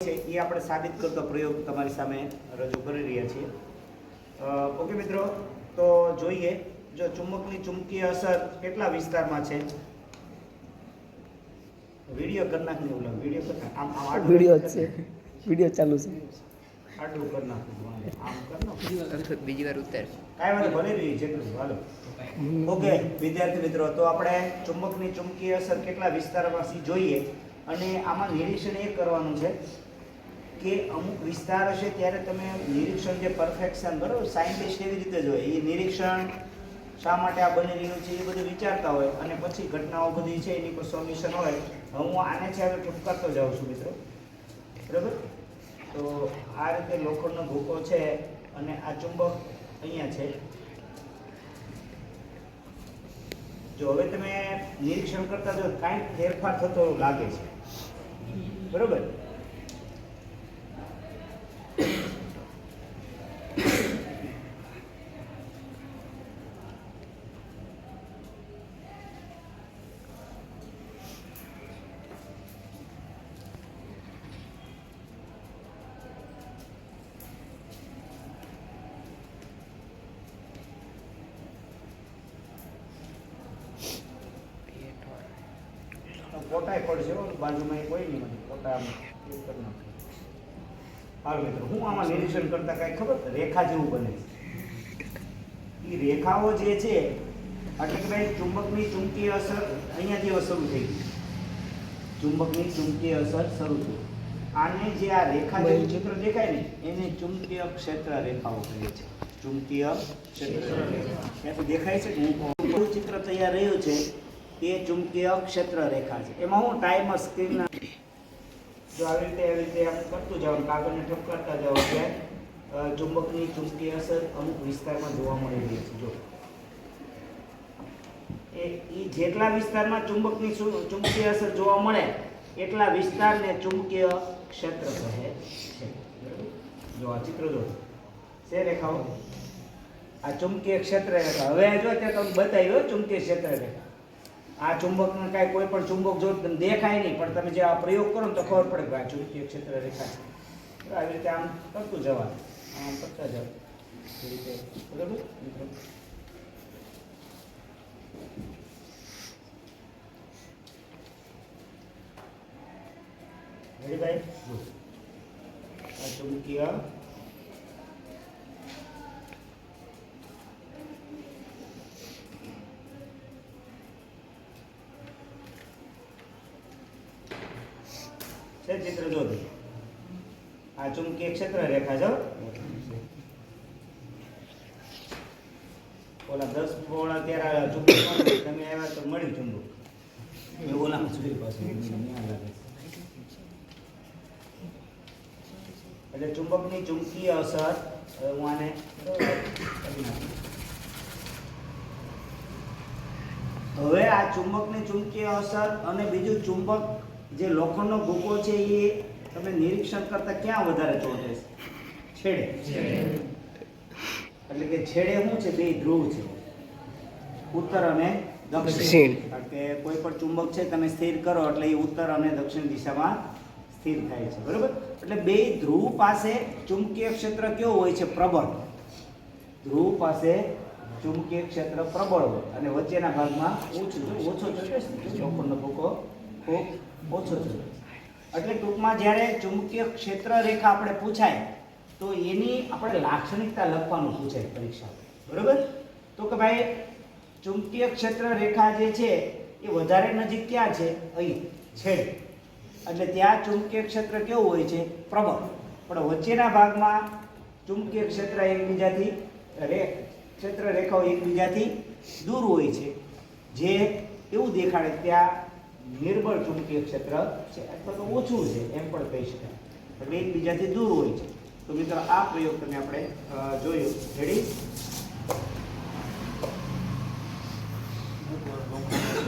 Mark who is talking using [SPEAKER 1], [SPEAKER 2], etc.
[SPEAKER 1] છે એ આપણે સાબિત કરતો પ્રયોગ તમારી સામે રજૂ કરી રહ્યા છીએ. ઓકે મિત્રો, તો જોઈએ જો ચુંબકની ચુંબકીય અસર કેટલા વિસ્તારમાં છે. વિડિયો કરી નાખને, ઓલા વિડિયો કરી નાખ. આમ
[SPEAKER 2] વિડિયો છે, વિડિયો ચાલુ છે.
[SPEAKER 1] આડું કરી નાખું, આમ કરી નાખું,
[SPEAKER 3] બીજી વાર ઉતાર.
[SPEAKER 1] કાંઈ વાંધો ભલે રહી જેટલું હાલો. ઓકે વિદ્યાર્થી મિત્રો, તો આપણે ચુંબકની ચુંબકીય અસર કેટલા વિસ્તારમાં જોઈએ અને આમાં નિરીક્ષણ એ કરવાનું છે કે અમુક વિસ્તાર હશે ત્યારે તમે નિરીક્ષણ જે પરફેક્શન બરાબર સાયન્ટિસ્ટ એવી રીતે જોઈએ એ નિરીક્ષણ શા માટે આ બની રહ્યું છે એ બધું વિચારતા હોય અને પછી ઘટનાઓ બધી છે એની કોઈ સોલ્યુશન હોય. હું આને છે હવે ટૂંકાતો જાઉં છું મિત્રો, બરાબર. તો આ રીતે લોખંડનો ભૂકો છે અને આ ચુંબક અહીંયા છે. જો હવે તમે નિરીક્ષણ કરતા જો કાંઈક ફેરફાર થતો લાગે છે, બરોબર. ફોટા પડશે બાજુમાં કોઈ નહીં, મને ફોટા કરી નાખે. હાલ મિત્રો, હું આમાં નિરીક્ષણ કરતા કાંઈ ખબર રેખા જેવું બને છે. એ રેખાઓ જે છે એટલે કે ભાઈ ચુંબકની ચુંબકીય અસર અહીંયાથી શરૂ થઈ ગઈ. ચુંબકની ચુંબકીય અસર શરૂ થઈ. આને જે આ રેખા જેવું ચિત્ર દેખાય ને એને ચુંબકીય ક્ષેત્ર રેખાઓ કહે છે. ચુંબકીય ક્ષેત્ર રેખા ત્યાંથી દેખાય છે કે હું ચિત્ર તૈયાર રહ્યું છે એ ચુંબકીય ક્ષેત્ર રેખા છે. એમાં હું ટાઈમર સ્ક્રીનના જો આવી રીતે આમ કરતું જાવ, કાગળને ઠપકારતા જાવ એટલે ચુંબકની ચુંબકીય અસર અમુક વિસ્તારમાં જોવા મળી રહી છે. જો એ જેટલા વિસ્તારમાં ચુંબકની ચુંબકીય અસર જોવા મળે એટલા વિસ્તારને ચુંબકીય ક્ષેત્ર કહે છે. જો આ ચિત્ર જો છે રેખાઓ, આ ચુંબકીય ક્ષેત્ર રેખા. હવે જો ત્યાં તમને બતાવ્યો ચુંબકીય ક્ષેત્ર રેખા. આ ચુંબકને કાંઈ કોઈ પણ ચુંબક જો તમને દેખાય નહીં, પણ તમે જે આ પ્રયોગ કરો ને તો ખબર પડે કે આ ચુંબકીય ક્ષેત્ર રેખા છે. આવી રીતે આમ કરતું જવાનું, આમ કરતા જાવ એ રીતે, બરાબર મિત્રો. ભાઈ આ ચુંબકીય ચિત્ર જો આ ચુંબકીય ક્ષેત્ર રેખા જો ઓલા 10 પોળા 13 ચુંબક તમે આવ્યા તો મળ્યું ચુંબક એ ઓલામાં સુધી પાસે એટલે ચુંબકની ચુંબકીય અસર. હું આને હવે આ ચુંબકની ચુંબકીય અસર અને બીજું ચુંબક જે લોખંડનો ભૂકો છે એ તમે નિરીક્ષણ કરતા ક્યાં વધારે ચોંટે છે? છેડે. એટલે કે છેડે શું છે? બે ધ્રુવ છે, ઉત્તર અને દક્ષિણ. કારણ કે કોઈ પણ ચુંબક છે તમે સ્થિર કરો એટલે એ ઉત્તર અને દક્ષિણ દિશામાં સ્થિર થાય છે, બરોબર. એટલે બે ધ્રુવ પાસે ચુંબકીય ક્ષેત્ર કેવું હોય છે? પ્રબળ. ધ્રુવ પાસે ચુંબકીય ક્ષેત્ર પ્રબળ હોય અને વચ્ચેના ભાગમાં ઓછો ચોટે છે. લોખંડનો ભૂકો ખૂબ ઓછો છે. એટલે ટૂંકમાં જ્યારે ચુંબકીય ક્ષેત્ર રેખા આપણે પૂછાય તો એની આપણે લાક્ષણિકતા લખવાનું પૂછાય પરીક્ષા, બરોબર. તો કે ભાઈ ચુંબકીય ક્ષેત્ર રેખા જે છે એ વધારે નજીક ક્યાં છે? અહીં છેડે. એટલે ત્યાં ચુંબકીય ક્ષેત્ર કેવું હોય છે? પ્રબળ. પણ વચ્ચેના ભાગમાં ચુંબકીય ક્ષેત્ર એકબીજાથી ક્ષેત્ર રેખાઓ એકબીજાથી દૂર હોય છે, જે એવું દેખાડે ત્યાં નિર્બળ ચુંબકીય ક્ષેત્ર છે અથવા તો ઓછું છે એમ પણ કહી શકાય. એટલે એકબીજાથી દૂર હોય છે. તો મિત્રો આ પ્રયોગ તમે આપણે જોયો. રેડી?